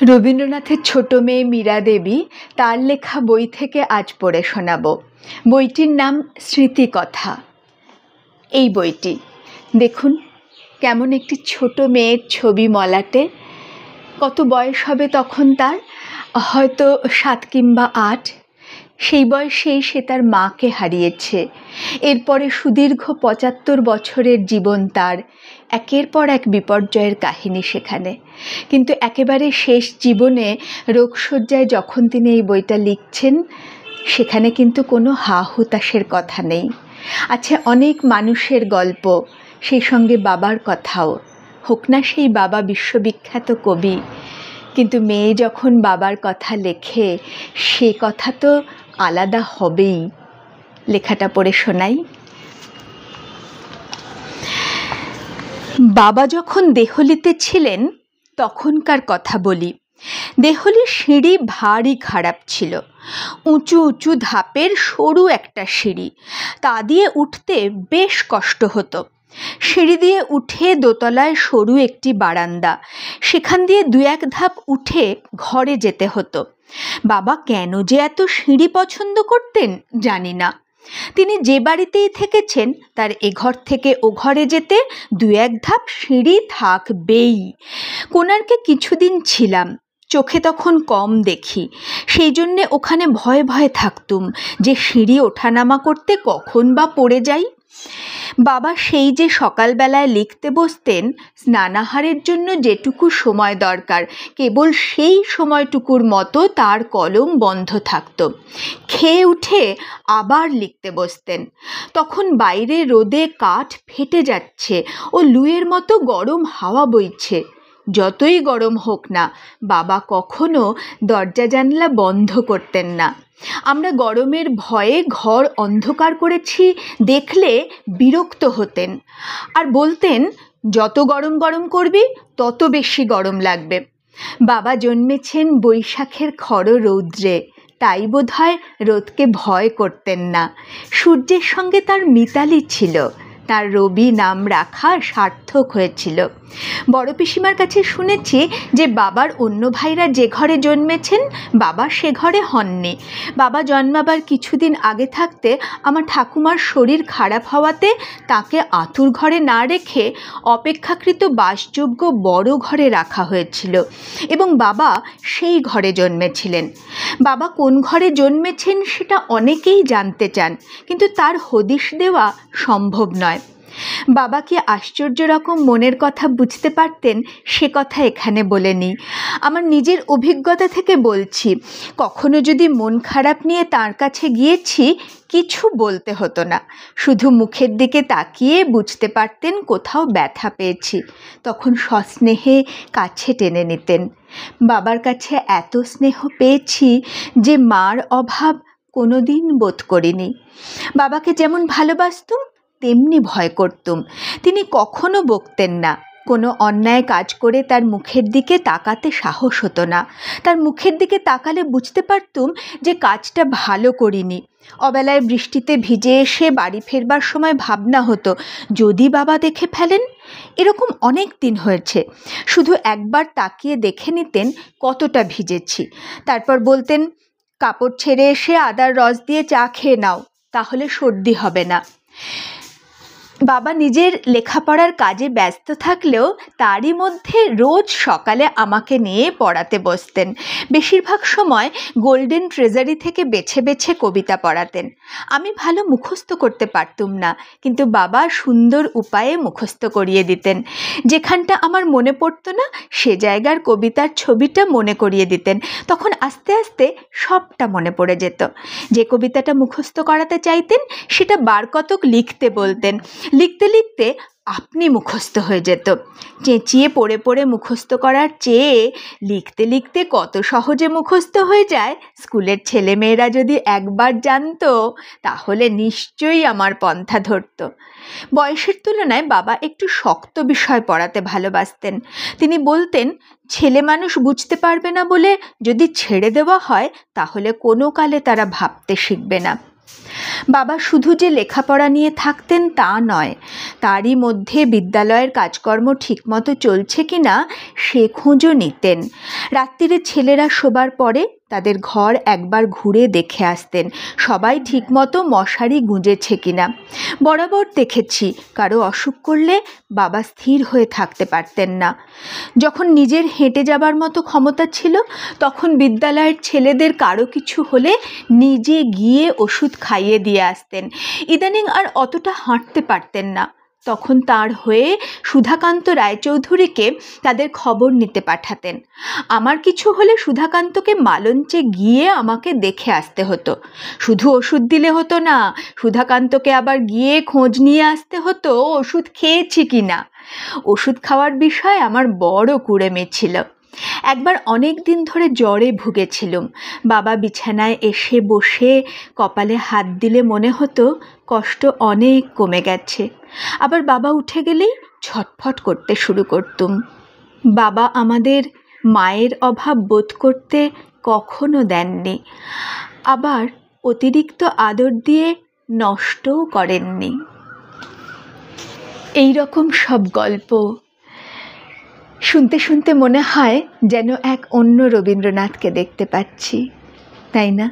রবীন্দ্রনাথের ছোট মেয়ে মীরা দেবী তার লেখা বই থেকে আজ পড়ে শোনাব। বইটির নাম স্মৃতিকথা। এই বইটি দেখুন, কেমন একটি ছোট মেয়ের ছবি মলাটে। কত বয়স হবে তখন তার? হয়তো 7 কিংবা 8। সেই বয়সেই সে তার মাকে হারিয়েছে। এরপরে সুদীর্ঘ 75 বছরের জীবন তার, একের পর এক বিপর্যয়ের কাহিনী সেখানে। কিন্তু একেবারে শেষ জীবনে রোগশয্যায় যখন তিনি এই বইটা লিখছেন, সেখানে কিন্তু কোনো হা হুতাশের কথা নেই। আছে অনেক মানুষের গল্প, সেই সঙ্গে বাবার কথাও। হোক না সেই বাবা বিশ্ববিখ্যাত কবি, কিন্তু মেয়ে যখন বাবার কথা লেখে, সে কথা তো আলাদা হবেই। লেখাটা পড়ে শোনাই। বাবা যখন দেহলিতে ছিলেন তখনকার কথা বলি। দেহলির সিঁড়ি ভারী খারাপ ছিল। উঁচু উঁচু ধাপের সরু একটা সিঁড়ি, তা দিয়ে উঠতে বেশ কষ্ট হতো। সিঁড়ি দিয়ে উঠে দোতলায় সরু একটি বারান্দা, সেখান দিয়ে 2-1 ধাপ উঠে ঘরে যেতে হতো। বাবা কেন যে এত সিঁড়ি পছন্দ করতেন জানি না। তিনি যে বাড়িতেই থেকেছেন তার এ ঘর থেকে ও ঘরে যেতে 2-1 ধাপ সিঁড়ি থাকবেই। কোণার্কে কিছুদিন ছিলাম, চোখে তখন কম দেখি, সেই জন্যে ওখানে ভয়ে ভয়ে থাকতুম যে সিঁড়ি ওঠানামা করতে কখন বা পড়ে যাই। বাবা সেই যে সকালবেলায় লিখতে বসতেন, স্নানাহারের জন্য যেটুকু সময় দরকার কেবল সেই সময়টুকুর মতো তার কলম বন্ধ থাকত। খেয়ে উঠে আবার লিখতে বসতেন। তখন বাইরে রোদে কাঠ ফেটে যাচ্ছে ও লুয়ের মতো গরম হাওয়া বইছে। যতই গরম হোক না, বাবা কখনো দরজা জানলা বন্ধ করতেন না। আমরা গরমের ভয়ে ঘর অন্ধকার করেছি দেখলে বিরক্ত হতেন, আর বলতেন যত গরম গরম করবি তত বেশি গরম লাগবে। বাবা জন্মেছেন বৈশাখের খড় রৌদ্রে, তাই বোধহয় রোদকে ভয় করতেন না। সূর্যের সঙ্গে তার মিতালি ছিল, তার রবি নাম রাখা সার্থক হয়েছিল। বড় পিসিমার কাছে শুনেছি যে বাবার অন্য ভাইরা যে ঘরে জন্মেছেন বাবা সে ঘরে হননি। বাবা জন্মাবার কিছুদিন আগে থাকতে আমার ঠাকুমার শরীর খারাপ হওয়াতে তাকে আঁতুর ঘরে না রেখে অপেক্ষাকৃত বাসযোগ্য বড় ঘরে রাখা হয়েছিল, এবং বাবা সেই ঘরে জন্মেছিলেন। বাবা কোন ঘরে জন্মেছেন সেটা অনেকেই জানতে চান, কিন্তু তার হদিশ দেওয়া সম্ভব নয়। বাবা কি আশ্চর্য রকম মনের কথা বুঝতে পারতেন সে কথা এখানে বলে নিই। আমার নিজের অভিজ্ঞতা থেকে বলছি, কখনো যদি মন খারাপ নিয়ে তার কাছে গিয়েছি, কিছু বলতে হতো না, শুধু মুখের দিকে তাকিয়ে বুঝতে পারতেন কোথাও ব্যথা পেয়েছি। তখন সস্নেহে কাছে টেনে নিতেন। বাবার কাছে এত স্নেহ পেয়েছি যে মার অভাব কোনো দিন বোধ করিনি। বাবাকে যেমন ভালোবাসতুম তেমনি ভয় করতুম। তিনি কখনো বকতেন না। কোনো অন্যায় কাজ করে তার মুখের দিকে তাকাতে সাহস হতো না। তার মুখের দিকে তাকালে বুঝতে পারতুম যে কাজটা ভালো করিনি। অবেলায় বৃষ্টিতে ভিজে এসে বাড়ি ফেরবার সময় ভাবনা হতো, যদি বাবা দেখে ফেলেন। এরকম অনেক দিন হয়েছে। শুধু একবার তাকিয়ে দেখে নিতেন কতটা ভিজেছি, তারপর বলতেন, কাপড় ছেড়ে এসে আদার রস দিয়ে চা খেয়ে নাও, তাহলে সর্দি হবে না। বাবা নিজের লেখাপড়ার কাজে ব্যস্ত থাকলেও তারই মধ্যে রোজ সকালে আমাকে নিয়ে পড়াতে বসতেন। বেশিরভাগ সময় গোল্ডেন ট্রেজারি থেকে বেছে বেছে কবিতা পড়াতেন। আমি ভালো মুখস্থ করতে পারতুম না, কিন্তু বাবা সুন্দর উপায়ে মুখস্থ করিয়ে দিতেন। যেখানটা আমার মনে পড়তো না সে জায়গার কবিতার ছবিটা মনে করিয়ে দিতেন। তখন আস্তে আস্তে সবটা মনে পড়ে যেত। যে কবিতাটা মুখস্থ করাতে চাইতেন সেটা বার কতক লিখতে বলতেন। লিখতে লিখতে আপনি মুখস্থ হয়ে যেত। চেঁচিয়ে পড়ে পড়ে মুখস্থ করার চেয়ে লিখতে লিখতে কত সহজে মুখস্থ হয়ে যায়, স্কুলের ছেলেমেয়েরা যদি একবার জানতো তাহলে নিশ্চয়ই আমার পন্থা ধরত। বয়সের তুলনায় বাবা একটু শক্ত বিষয় পড়াতে ভালোবাসতেন। তিনি বলতেন, ছেলে মানুষ বুঝতে পারবে না বলে যদি ছেড়ে দেওয়া হয় তাহলে কোনো কালে তারা ভাবতে শিখবে না। বাবা শুধু যে লেখাপড়া নিয়ে থাকতেন তা নয়, তারই মধ্যে বিদ্যালয়ের কাজকর্ম ঠিকমতো চলছে কিনা সে খোঁজও নিতেন। রাত্রিরে ছেলেরা শোবার পরে তাদের ঘর একবার ঘুরে দেখে আসতেন সবাই ঠিকমতো মশারি গুঁজেছে কিনা। বরাবর দেখেছি কারো অসুখ করলে বাবা স্থির হয়ে থাকতে পারতেন না। যখন নিজের হেঁটে যাবার মতো ক্ষমতা ছিল তখন বিদ্যালয়ের ছেলেদের কারো কিছু হলে নিজে গিয়ে ওষুধ খাইয়ে দিয়ে আসতেন। ইদানিং আর অতটা হাঁটতে পারতেন না। তখন তার হয়ে সুধাকান্ত রায়চৌধুরীকে তাদের খবর নিতে পাঠাতেন। আমার কিছু হলে সুধাকান্তকে মালঞ্চে গিয়ে আমাকে দেখে আসতে হতো। শুধু ওষুধ দিলে হতো না, সুধাকান্তকে আবার গিয়ে খোঁজ নিয়ে আসতে হতো ওষুধ খেয়েছি কি না। ওষুধ খাওয়ার বিষয় আমার বড় কুড়েমি ছিল। একবার অনেক দিন ধরে জ্বরে ভুগেছিলুম। বাবা বিছানায় এসে বসে কপালে হাত দিলে মনে হতো কষ্ট অনেক কমে গেছে। আবার বাবা উঠে গেলেই ছটফট করতে শুরু করতুম। বাবা আমাদের মায়ের অভাব বোধ করতে কখনো দেননি, আবার অতিরিক্ত আদর দিয়ে নষ্টও করেননি। এই রকম সব গল্প শুনতে শুনতে মনে হয় যেন এক অন্য রবীন্দ্রনাথকে দেখতে পাচ্ছি, তাই না?